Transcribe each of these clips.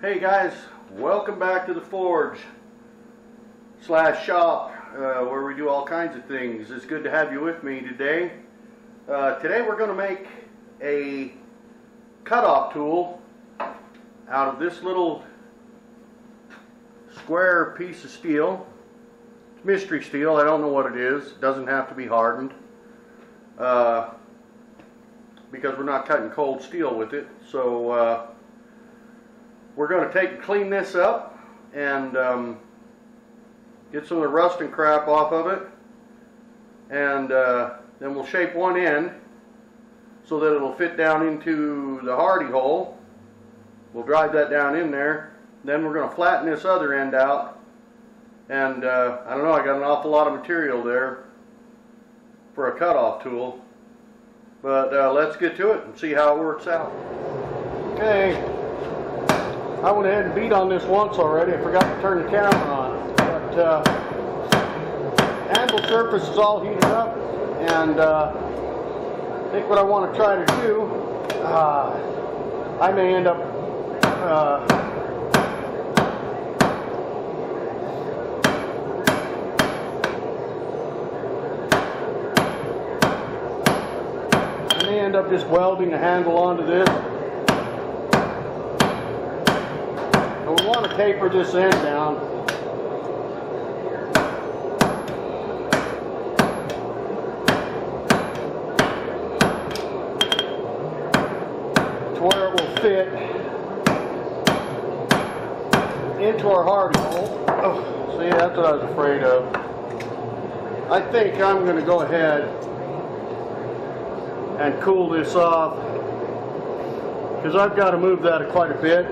Hey guys, welcome back to the Forge / shop where we do all kinds of things. It's good to have you with me today. Today we're going to make a cutoff tool out of this little square piece of steel. It's mystery steel. I don't know what it is. It doesn't have to be hardened because we're not cutting cold steel with it. So we're going to clean this up and get some of the rust and crap off of it, and then we'll shape one end so that it'll fit down into the hardy hole. We'll drive that down in there. Then we're going to flatten this other end out, and I don't know, I got an awful lot of material there for a cutoff tool, but let's get to it and see how it works out. Okay. I went ahead and beat on this once already. I forgot to turn the camera on. But anvil surface is all heated up, and I think what I want to try to do, I may end up just welding a handle onto this. We want to taper this end down. To where it will fit into our hardy hole. Oh, see, that's what I was afraid of. I think I'm going to go ahead and cool this off because I've got to move that quite a bit.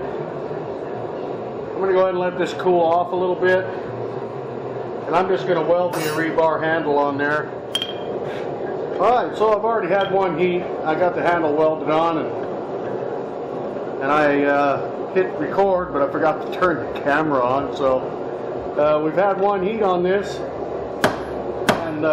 I'm going to go ahead and let this cool off a little bit, and I'm just going to weld the rebar handle on there. Alright, so I've already had one heat. I got the handle welded on, and I hit record, but I forgot to turn the camera on. So we've had one heat on this, and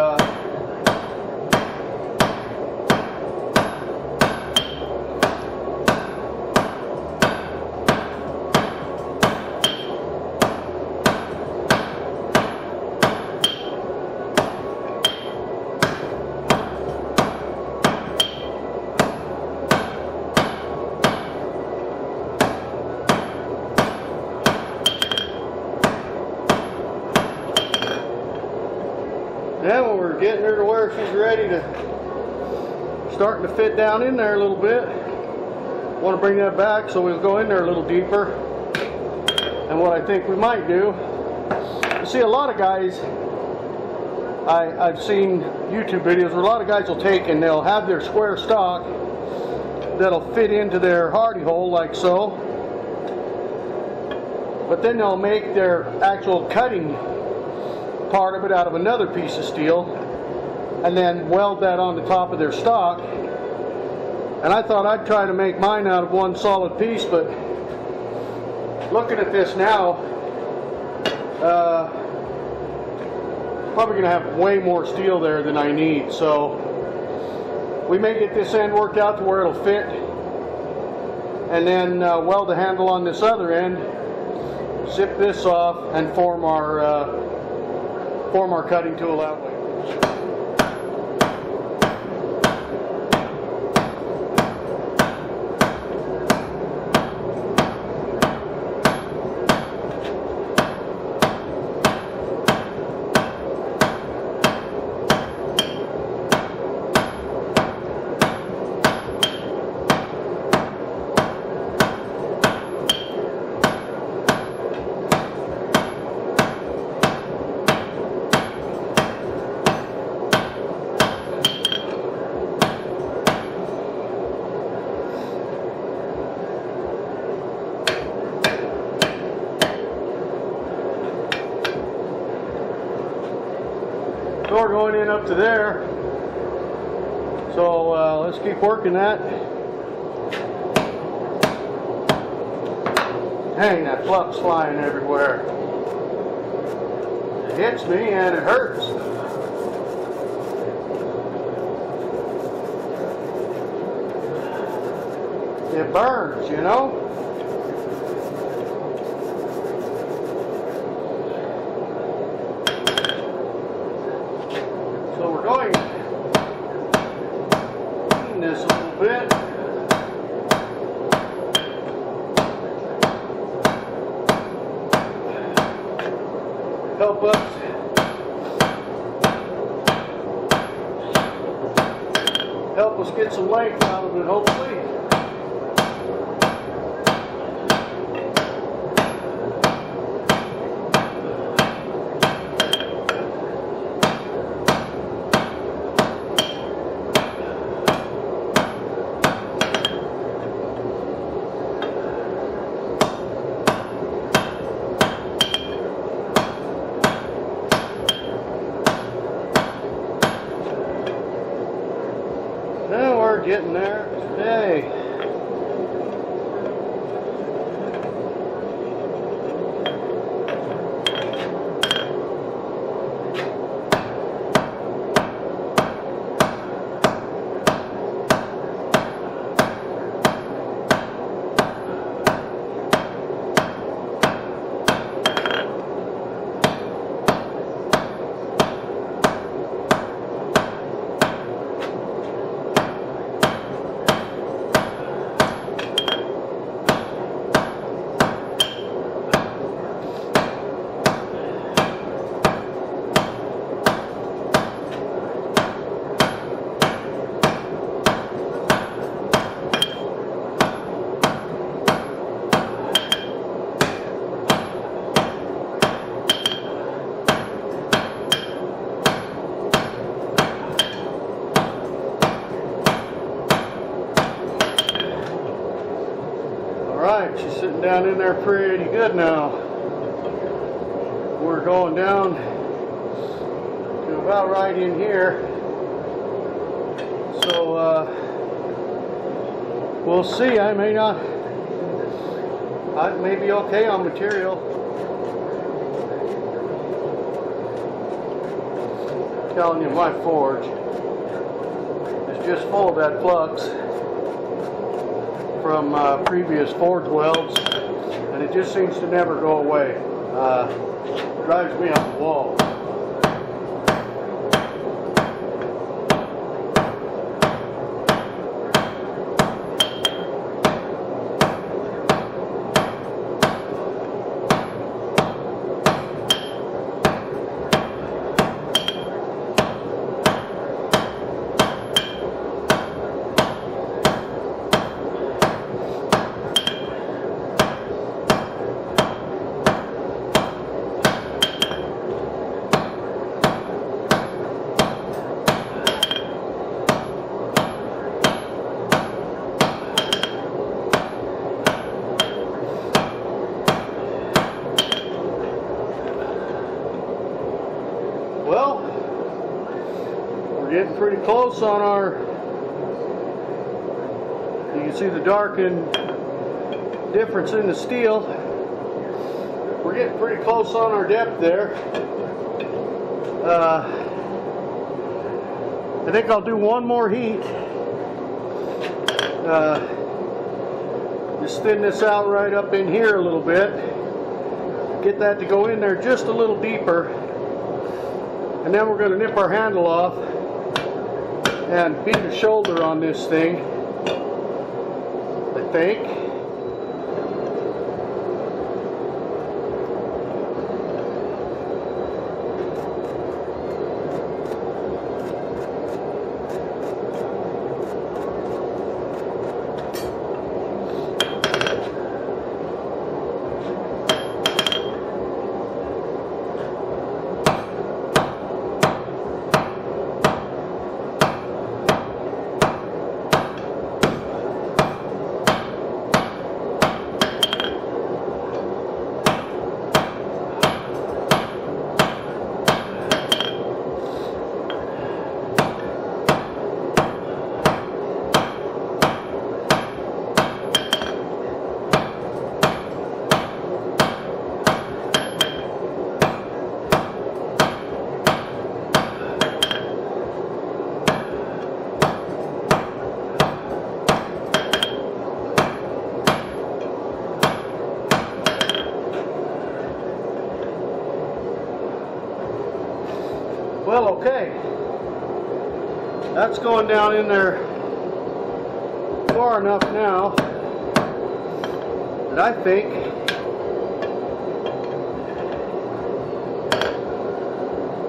then we're getting her to where she's ready to, starting to fit down in there a little bit. Want to bring that back, so we'll go in there a little deeper. And what I think we might do, you see a lot of guys, I've seen YouTube videos where a lot of guys will take and they'll have their square stock that'll fit into their hardy hole like so, but then they'll make their actual cutting part of it out of another piece of steel and then weld that on the top of their stock. And I thought I'd try to make mine out of one solid piece, but looking at this now, probably going to have way more steel there than I need. So we may get this end worked out to where it'll fit, and then weld the handle on this other end, zip this off, and form our cutting tool that way. So we're going in up to there. So let's keep working that. Dang, that flux flying everywhere. It hits me and it hurts. It burns, you know. help us get some length out of it, hopefully. Now we're getting there. Hey. Alright, she's sitting down in there pretty good now. We're going down to about right in here. So we'll see. I may be okay on material. I'm telling you, my forge is just full of that flux from previous forge welds, and it just seems to never go away. Drives me up the wall. Well, we're getting pretty close on our, you can see the darkened difference in the steel. We're getting pretty close on our depth there. I think I'll do one more heat. Just thin this out right up in here a little bit. Get that to go in there just a little deeper. And then we're going to nip our handle off and beat a shoulder on this thing, I think. Well, okay, that's going down in there far enough now that I think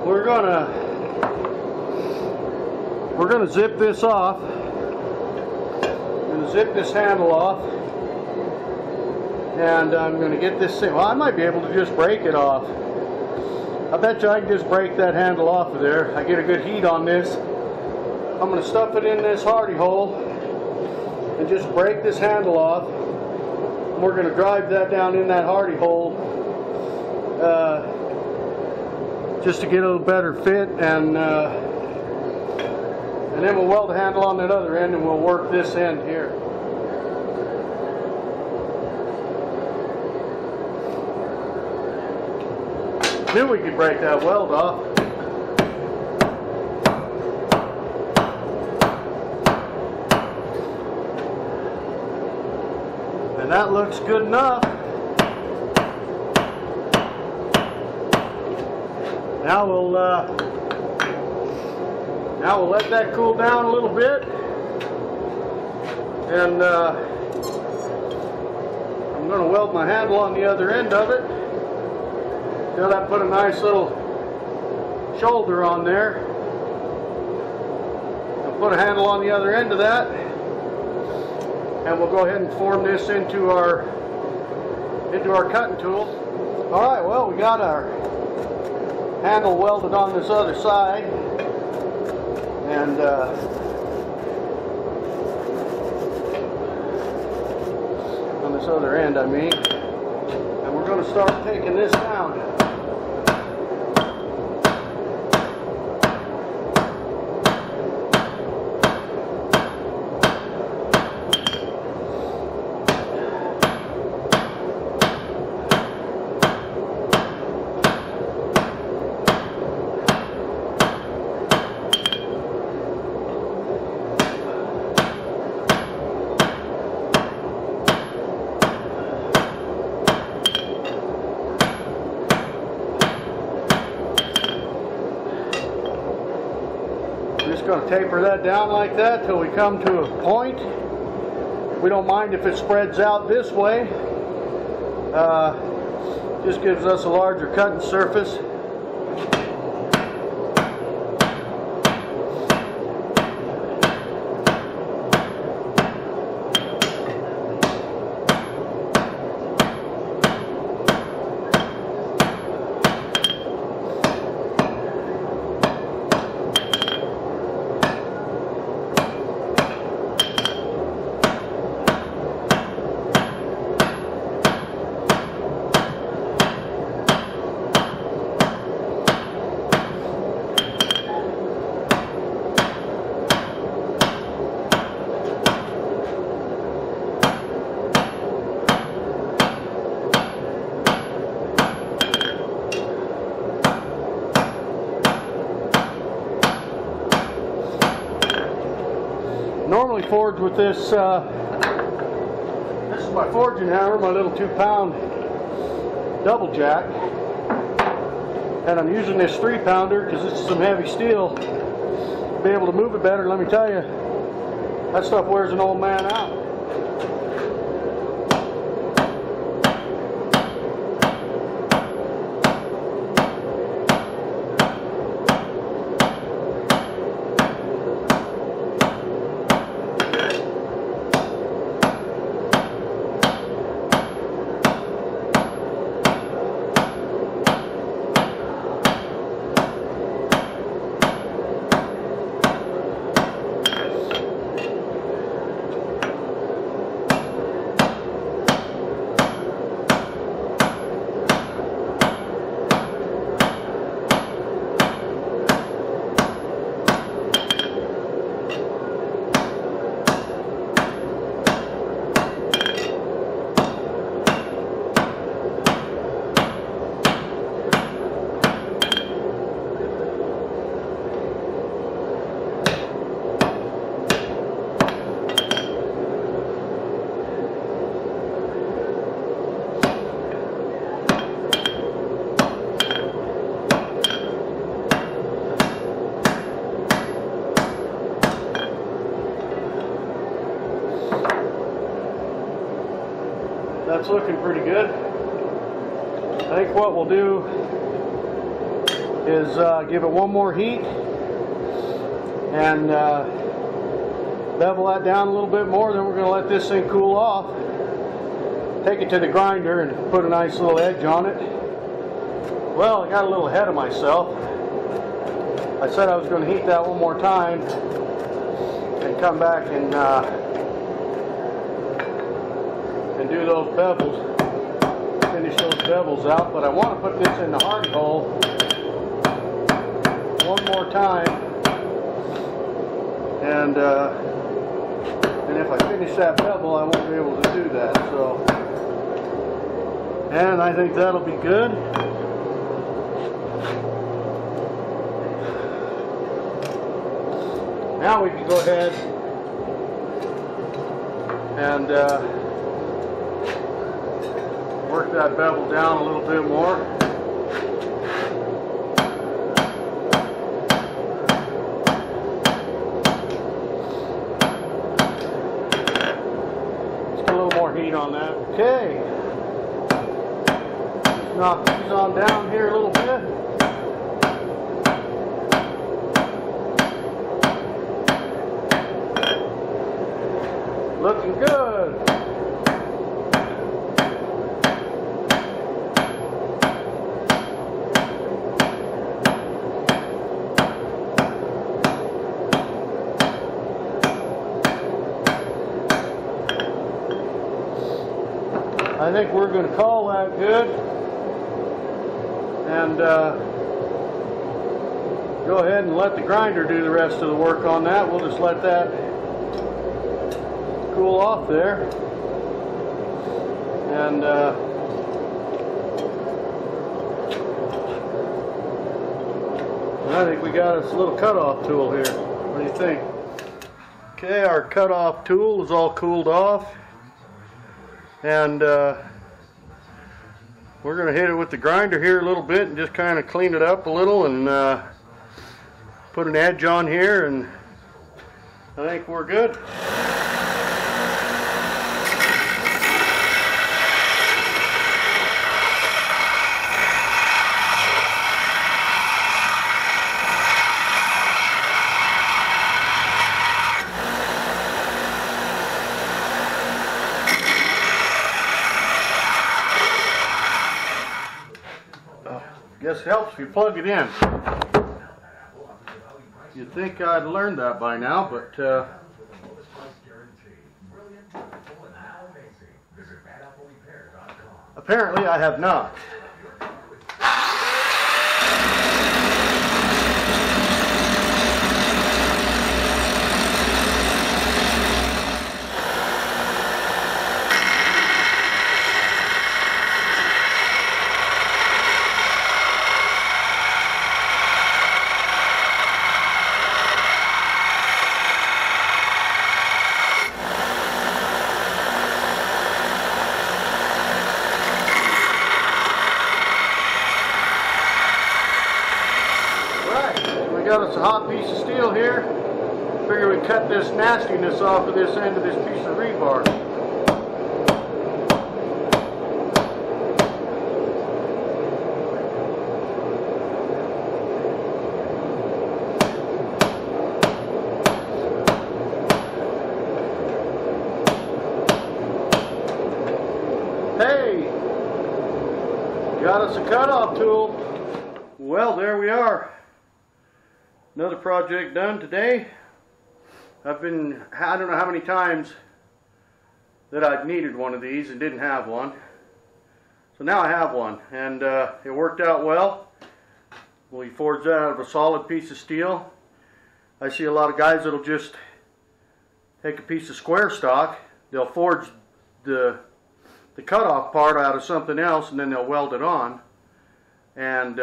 we're gonna zip this off. I'm gonna zip this handle off, and I'm gonna get this thing. Well, I might be able to just break it off. I bet you I can just break that handle off of there. I get a good heat on this. I'm gonna stuff it in this hardy hole and just break this handle off. And we're gonna drive that down in that hardy hole just to get a little better fit, and then we'll weld the handle on that other end, and we'll work this end here. Knew we could break that weld off. And that looks good enough. Now we'll let that cool down a little bit, and I'm going to weld my handle on the other end of it. Till that put a nice little shoulder on there. I'll put a handle on the other end of that, and we'll go ahead and form this into our cutting tool. All right, well, we got our handle welded on this other side, and on this other end, I mean, and we're going to start taking this down. Going to taper that down like that till we come to a point. We don't mind if it spreads out this way. Just gives us a larger cutting surface. Normally forge with this, this is my forging hammer, my little 2-pound double jack, and I'm using this 3-pounder because this is some heavy steel. To be able to move it better, let me tell you, that stuff wears an old man out. That's looking pretty good. I think what we'll do is give it one more heat and bevel that down a little bit more. Then we're going to let this thing cool off, take it to the grinder and put a nice little edge on it. Well, I got a little ahead of myself. I said I was going to heat that one more time and come back and do those bevels, finish those bevels out, but I want to put this in the hardy hole one more time, and if I finish that bevel I won't be able to do that, so, and I think that'll be good. Now we can go ahead and work that bevel down a little bit more. Let's get a little more heat on that. Okay. Let's knock these on down here a little bit. Looking good. I think we're going to call that good, and go ahead and let the grinder do the rest of the work on that. We'll just let that cool off there, and I think we got us a little cutoff tool here. What do you think? Okay, our cutoff tool is all cooled off, and we're going to hit it with the grinder here a little bit and just kind of clean it up a little and put an edge on here, and I think we're good. Guess it helps if you plug it in. You'd think I'd learned that by now, but apparently I have not. Got us a hot piece of steel here. Figure we cut this nastiness off of this end of this piece of rebar. Hey, got us a cutoff tool. Well, there we are. Another project done today. I don't know how many times that I've needed one of these and didn't have one. So now I have one, and it worked out well. We forged that out of a solid piece of steel. I see a lot of guys that'll just take a piece of square stock, they'll forge the cutoff part out of something else, and then they'll weld it on. And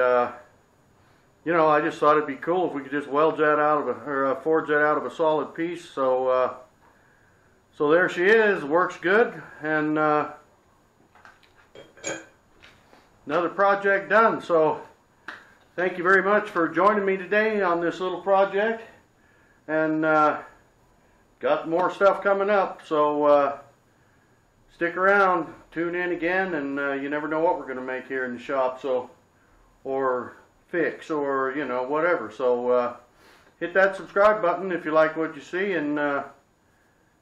you know, I just thought it'd be cool if we could just weld that out of or forge that out of a solid piece. So, so there she is. Works good, and another project done. So, thank you very much for joining me today on this little project, and got more stuff coming up. So, stick around, tune in again, and you never know what we're going to make here in the shop. So, or fix, or you know, whatever. So hit that subscribe button if you like what you see, and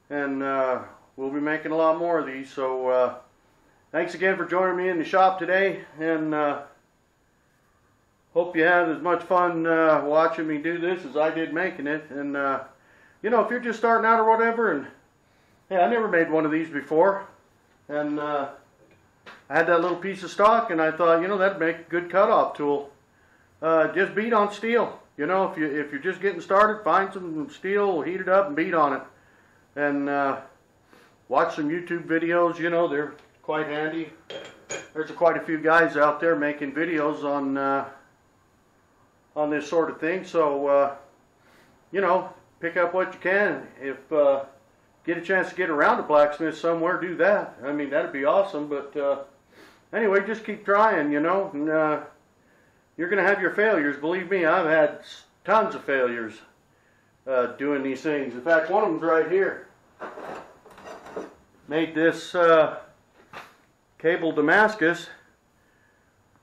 we'll be making a lot more of these. So thanks again for joining me in the shop today, and hope you had as much fun watching me do this as I did making it. And you know, if you're just starting out or whatever, and hey, I never made one of these before, and I had that little piece of stock, and I thought, you know, that'd make a good cutoff tool. Just beat on steel. You know, if you're just getting started, find some steel, heat it up, and beat on it, and watch some YouTube videos. You know, they're quite handy. There's quite a few guys out there making videos on this sort of thing. So you know, pick up what you can. If get a chance to get around a blacksmith somewhere, do that. I mean, that'd be awesome. But anyway, just keep trying, you know, and you're going to have your failures. Believe me, I've had tons of failures doing these things. In fact, one of them's right here. Made this cable Damascus.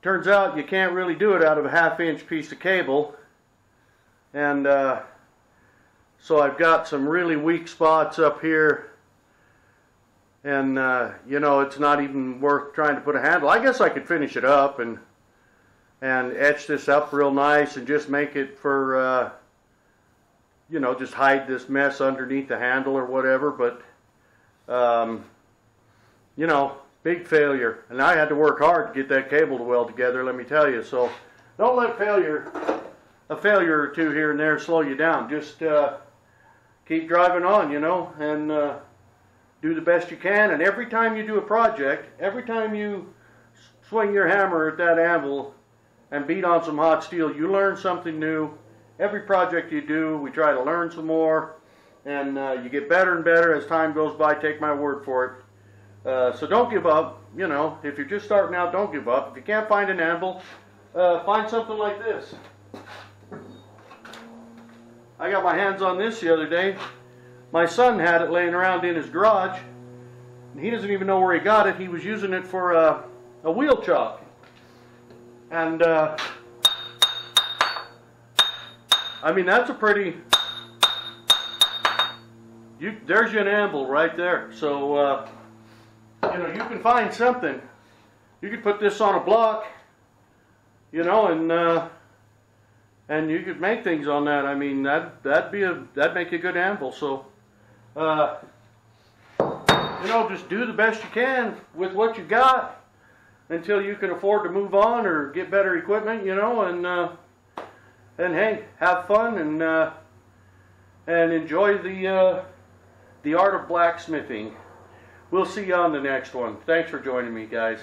Turns out you can't really do it out of a 1/2-inch piece of cable. And so I've got some really weak spots up here. And, you know, it's not even worth trying to put a handle. I guess I could finish it up and etch this up real nice and just make it for, you know, just hide this mess underneath the handle or whatever. But, you know, big failure. And I had to work hard to get that cable to weld together, let me tell you. So don't let a failure or two here and there slow you down. Just keep driving on, you know, and do the best you can. And every time you do a project, every time you swing your hammer at that anvil and beat on some hot steel, you learn something new. Every project you do, we try to learn some more, and you get better and better as time goes by. Take my word for it. So don't give up. You know, if you're just starting out, don't give up. If you can't find an anvil, find something like this. I got my hands on this the other day. My son had it laying around in his garage, and he doesn't even know where he got it. He was using it for a wheel chock. And I mean, that's a pretty, there's your anvil right there. So you know, you can find something. You could put this on a block, you know, and you could make things on that. I mean, that'd make a good anvil. So you know, just do the best you can with what you got until you can afford to move on or get better equipment, you know, and hey, have fun and enjoy the art of blacksmithing. We'll see you on the next one. Thanks for joining me, guys.